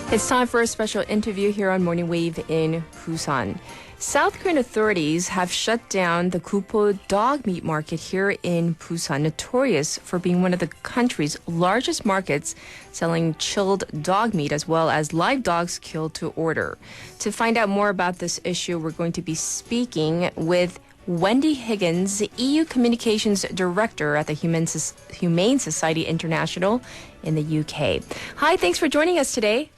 It's time for a special interview here on Morning Wave in Busan. South Korean authorities have shut down the Gookpo dog meat market here in Busan, notorious for being one of the country's largest markets selling chilled dog meat as well as live dogs killed to order. To find out more about this issue, we're going to be speaking with Wendy Higgins, EU Communications Director at the Humane Society International in the UK. Hi, thanks for joining us today.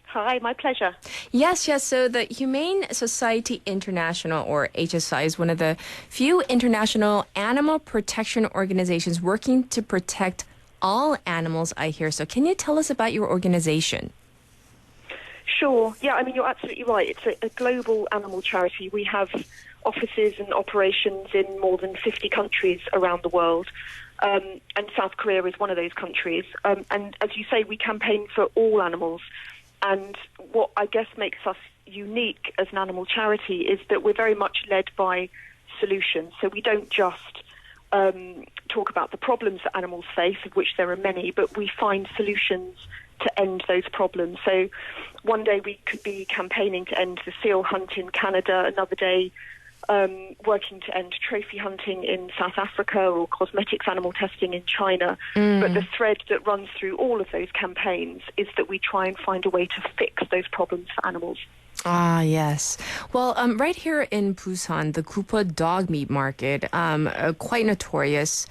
Hi, my pleasure. Yes. So the Humane Society International, or HSI, is one of the few international animal protection organizations working to protect all animals, I hear. So can you tell us about your organization? Sure. Yeah, I mean, you're absolutely right. It's a global animal charity. We have offices and operations in more than 50 countries around the world. And South Korea is one of those countries. And as you say, we campaign for all animals. And what I guess makes us unique as an animal charity is that we're very much led by solutions. So we don't just talk about the problems that animals face, of which there are many, but we find solutions to end those problems. So one day we could be campaigning to end the seal hunt in Canada, another day working to end trophy hunting in South Africa or cosmetics animal testing in China. But the thread that runs through all of those campaigns is that we try and find a way to fix those problems for animals. Ah, yes. Well, right here in Busan, the Gookpo dog meat market, quite notorious,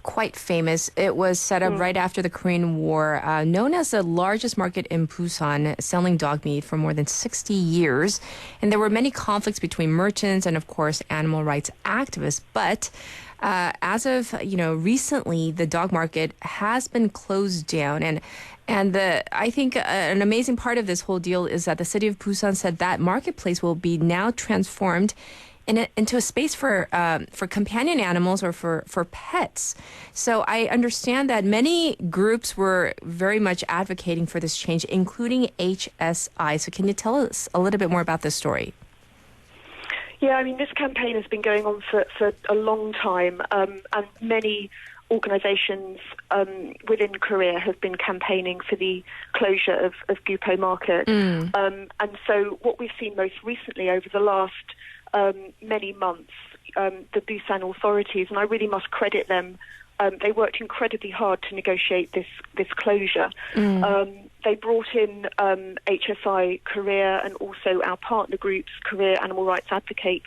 quite famous. It was set up right after the Korean War, known as the largest market in Busan, selling dog meat for more than 60 years. And there were many conflicts between merchants and, of course, animal rights activists. But as of, recently, the dog market has been closed down. And I think an amazing part of this whole deal is that the city of Busan said that marketplace will be now transformed into a space for companion animals or for pets. So I understand that many groups were very much advocating for this change, including HSI. So can you tell us a little bit more about this story? Yeah, I mean, this campaign has been going on for a long time, and many organisations within Korea have been campaigning for the closure of Gookpo Market. And so what we've seen most recently over the last many months, the Busan authorities, and I really must credit them, they worked incredibly hard to negotiate this closure. They brought in HSI Korea and also our partner groups, Korea Animal Rights Advocates,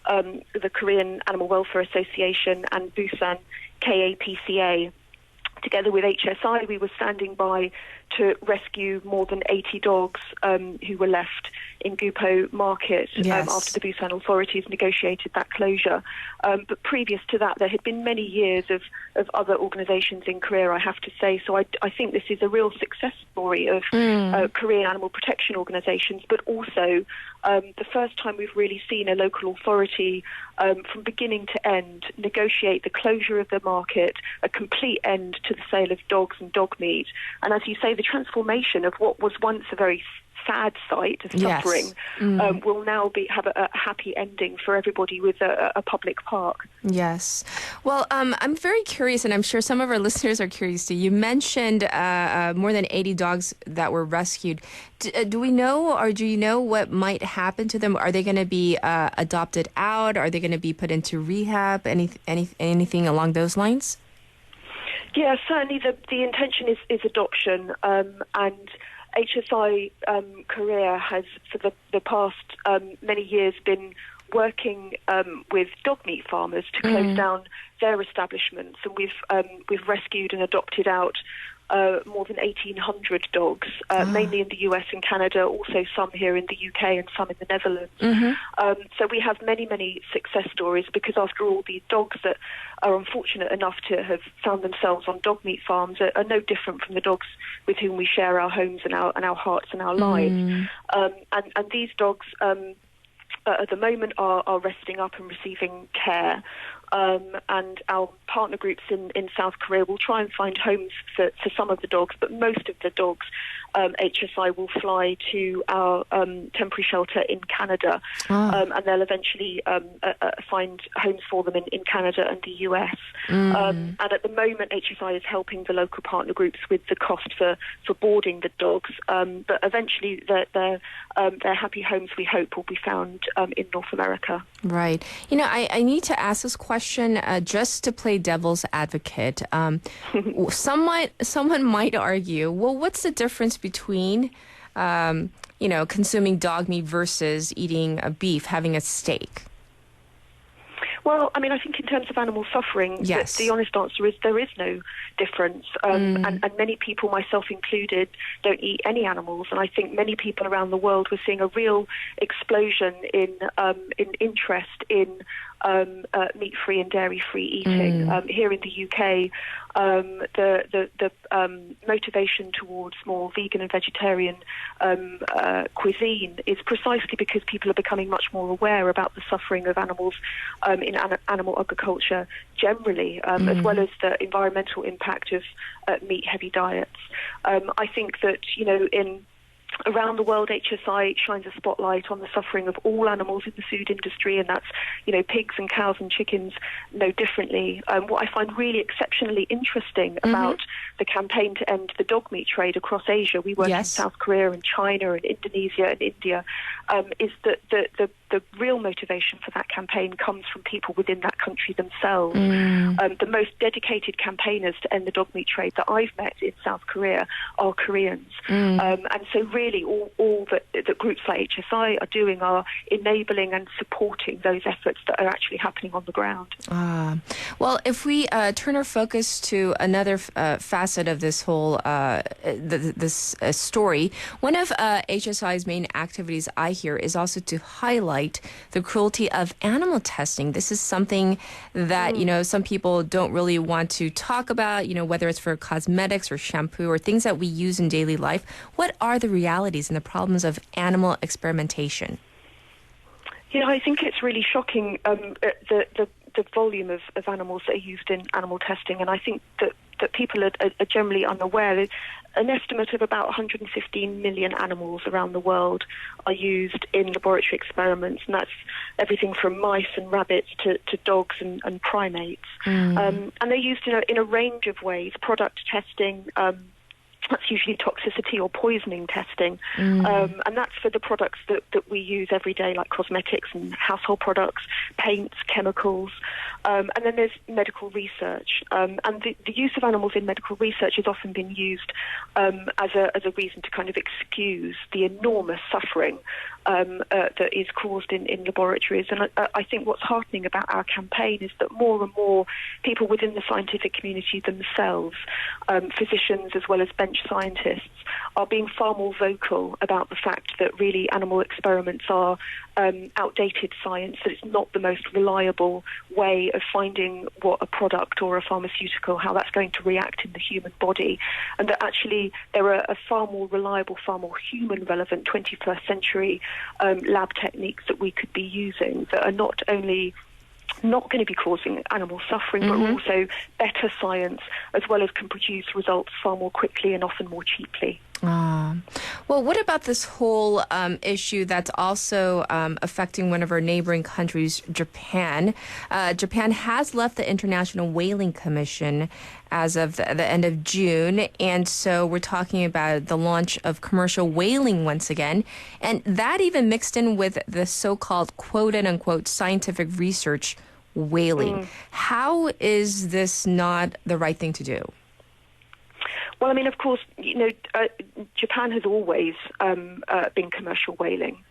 the Korean Animal Welfare Association and Busan KAPCA. Together with HSI, we were standing by to rescue more than 80 dogs who were left in Gookpo Market after the Busan authorities negotiated that closure. But previous to that, there had been many years of other organisations in Korea, I have to say. So I think this is a real success story of Korean animal protection organisations, but also the first time we've really seen a local authority from beginning to end negotiate the closure of the market, a complete end to the sale of dogs and dog meat. And as you say, the transformation of what was once a very sad sight of suffering will now have a happy ending for everybody with a public park. Yes. Well, I'm very curious, and I'm sure some of our listeners are curious too. You mentioned more than 80 dogs that were rescued. Do we know, or do you know what might happen to them? Are they going to be adopted out? Are they going to be put into rehab? Anything along those lines? Yeah, certainly the intention is adoption, and HSI Korea has, for the past many years, been working with dog meat farmers to close down their establishments, and we've rescued and adopted out more than 1,800 dogs, mainly in the US and Canada, also some here in the UK and some in the Netherlands. So we have many, many success stories because, after all, these dogs that are unfortunate enough to have found themselves on dog meat farms are no different from the dogs with whom we share our homes and our hearts and our lives. And these dogs at the moment are resting up and receiving care. And our partner groups in South Korea will try and find homes for some of the dogs, but most of the dogs, HSI will fly to our temporary shelter in Canada, and they'll eventually find homes for them in Canada and the US. And at the moment, HSI is helping the local partner groups with the cost for boarding the dogs, but eventually their happy homes, we hope, will be found in North America. Right. I need to ask this question just to play devil's advocate. Someone might argue, well, what's the difference between, consuming dog meat versus eating a beef, having a steak? Well, I mean, I think in terms of animal suffering, yes, the honest answer is there is no difference. And many people, myself included, don't eat any animals. And I think many people around the world, we're seeing a real explosion in interest in meat-free and dairy-free eating. Here in the UK, the motivation towards more vegan and vegetarian cuisine is precisely because people are becoming much more aware about the suffering of animals in animal agriculture generally, as well as the environmental impact of meat-heavy diets. I think that, around the world, HSI shines a spotlight on the suffering of all animals in the food industry, and that's, pigs and cows and chickens no differently. What I find really exceptionally interesting about the campaign to end the dog meat trade across Asia, we work in South Korea and China and Indonesia and India, is that the real motivation for that campaign comes from people within that country themselves. The most dedicated campaigners to end the dog meat trade that I've met in South Korea are Koreans. And so really all that groups like HSI are doing are enabling and supporting those efforts that are actually happening on the ground. Well, if we turn our focus to another facet of this whole this story, one of HSI's main activities I hear is also to highlight the cruelty of animal testing. This is something that, some people don't really want to talk about, whether it's for cosmetics or shampoo or things that we use in daily life. What are the realities and the problems of animal experimentation? I think it's really shocking, the volume of animals that are used in animal testing, and I think that people are generally unaware. There's an estimate of about 115 million animals around the world are used in laboratory experiments, and that's everything from mice and rabbits to dogs and primates. And they're used in a range of ways: product testing, that's usually toxicity or poisoning testing, and that's for the products that we use every day, like cosmetics and household products, paints, chemicals, and then there's medical research. And the use of animals in medical research has often been used as a reason to kind of excuse the enormous suffering that is caused in laboratories. And I think what's heartening about our campaign is that more and more people within the scientific community themselves, physicians as well as bench scientists, are being far more vocal about the fact that really animal experiments are outdated science, that it's not the most reliable way of finding what a product or a pharmaceutical, how that's going to react in the human body, and that actually there are a far more reliable, far more human-relevant 21st century lab techniques that we could be using that are not only not going to be causing animal suffering, but also better science, as well as can produce results far more quickly and often more cheaply. Well, what about this whole issue that's also affecting one of our neighboring countries, Japan? Japan has left the International Whaling Commission as of the end of June, and so we're talking about the launch of commercial whaling once again, and that even mixed in with the so-called quote-unquote scientific research whaling. How is this not the right thing to do? Well, I mean, of course, Japan has always been commercial whaling.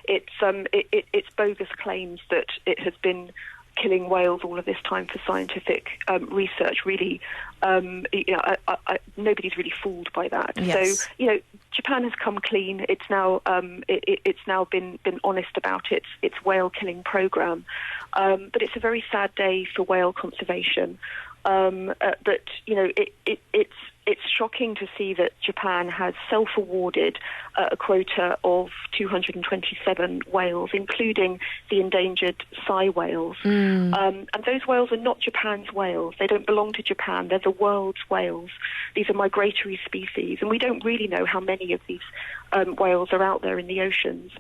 It's bogus claims that it has been killing whales all of this time for scientific research. Really, nobody's really fooled by that. Yes. So, Japan has come clean. It's now it's now been honest about its whale killing program. But it's a very sad day for whale conservation. But it's shocking to see that Japan has self-awarded a quota of 227 whales, including the endangered Sei whales. And those whales are not Japan's whales. They don't belong to Japan. They're the world's whales. These are migratory species, and we don't really know how many of these whales are out there in the oceans.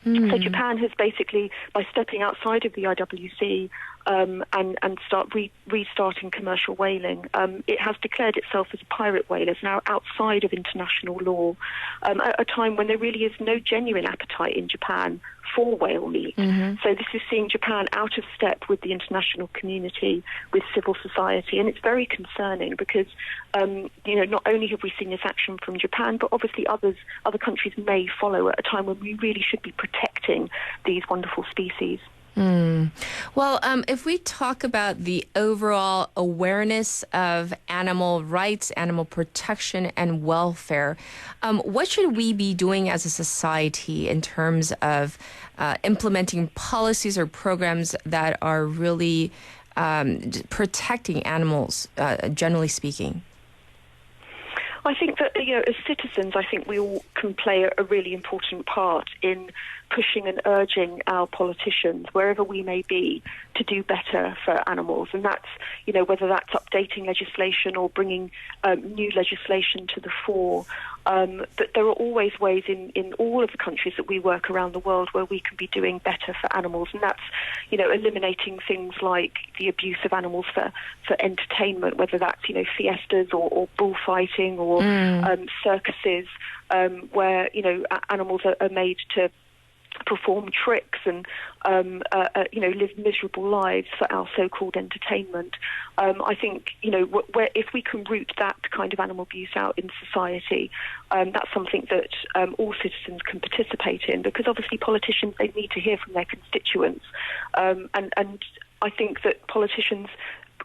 So Japan has basically, by stepping outside of the IWC and restarting commercial whaling, it has declared itself as a pirate whale. It's now outside of international law at a time when there really is no genuine appetite in Japan for whale meat. So this is seeing Japan out of step with the international community, with civil society, and it's very concerning because not only have we seen this action from Japan, but obviously other countries may follow at a time when we really should be protecting these wonderful species. Well, if we talk about the overall awareness of animal rights, animal protection, and welfare, what should we be doing as a society in terms of implementing policies or programs that are really protecting animals, generally speaking? I think that, as citizens, I think we all can play a really important part in pushing and urging our politicians, wherever we may be, to do better for animals. And that's, whether that's updating legislation or bringing new legislation to the fore. But there are always ways in all of the countries that we work around the world where we can be doing better for animals. And that's, eliminating things like the abuse of animals for entertainment, whether that's, fiestas or bullfighting or circuses where, animals are made to perform tricks and live miserable lives for our so-called entertainment. I think if we can root that kind of animal abuse out in society, that's something that all citizens can participate in, because obviously politicians, they need to hear from their constituents, and I think that politicians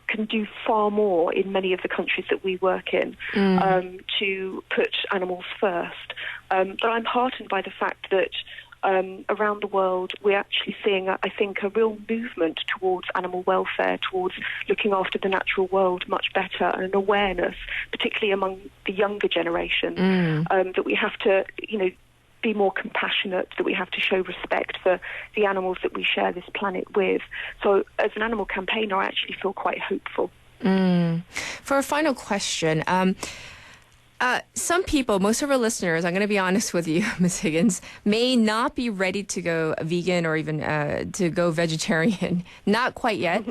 can do far more in many of the countries that we work in to put animals first. But I'm heartened by the fact that around the world, we're actually seeing, I think, a real movement towards animal welfare, towards looking after the natural world much better, and an awareness, particularly among the younger generation, that we have to, be more compassionate, that we have to show respect for the animals that we share this planet with. So as an animal campaigner, I actually feel quite hopeful. For a final question, some people, most of our listeners, I'm going to be honest with you, Ms. Higgins, may not be ready to go vegan or even to go vegetarian. Not quite yet.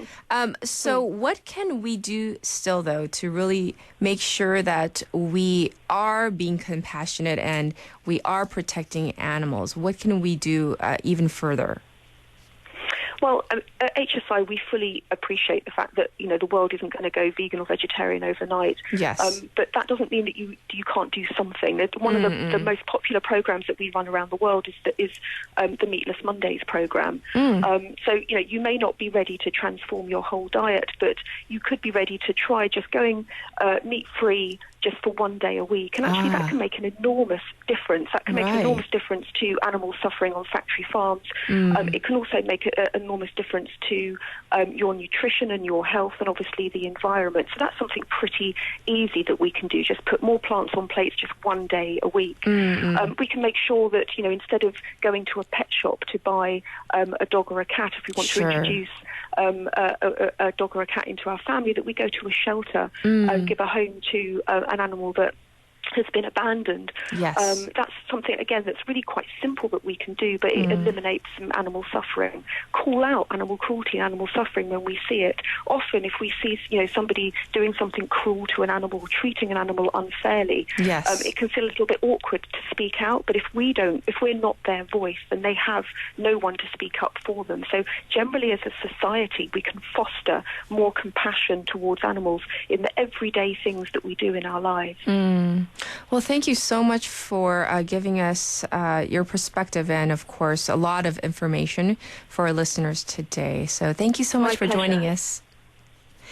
So what can we do still, though, to really make sure that we are being compassionate and we are protecting animals? What can we do even further? Well, at HSI, we fully appreciate the fact that, the world isn't going to go vegan or vegetarian overnight. Yes. But that doesn't mean that you can't do something. One of the most popular programs that we run around the world is the Meatless Mondays program. So, you may not be ready to transform your whole diet, but you could be ready to try just going meat-free just for one day a week. And actually that can make an enormous difference. That can make an enormous difference to animals suffering on factory farms. It can also make an enormous difference to your nutrition and your health and obviously the environment. So that's something pretty easy that we can do. Just put more plants on plates just one day a week. We can make sure that, instead of going to a pet shop to buy a dog or a cat, if we want to introduce a dog or a cat into our family, that we go to a shelter and give a home to an animal that has been abandoned. Yes. That's something, again, that's really quite simple that we can do, but it eliminates some animal suffering. Call out animal cruelty and animal suffering when we see it. Often, if we see, somebody doing something cruel to an animal, treating an animal unfairly, it can feel a little bit awkward to speak out. But if we're not their voice, then they have no one to speak up for them. So generally, as a society, we can foster more compassion towards animals in the everyday things that we do in our lives. Well, thank you so much for giving us your perspective and, of course, a lot of information for our listeners today. So thank you so much for joining us.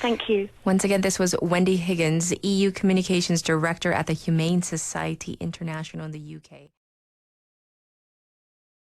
Thank you. Once again, this was Wendy Higgins, EU Communications Director at the Humane Society International in the UK.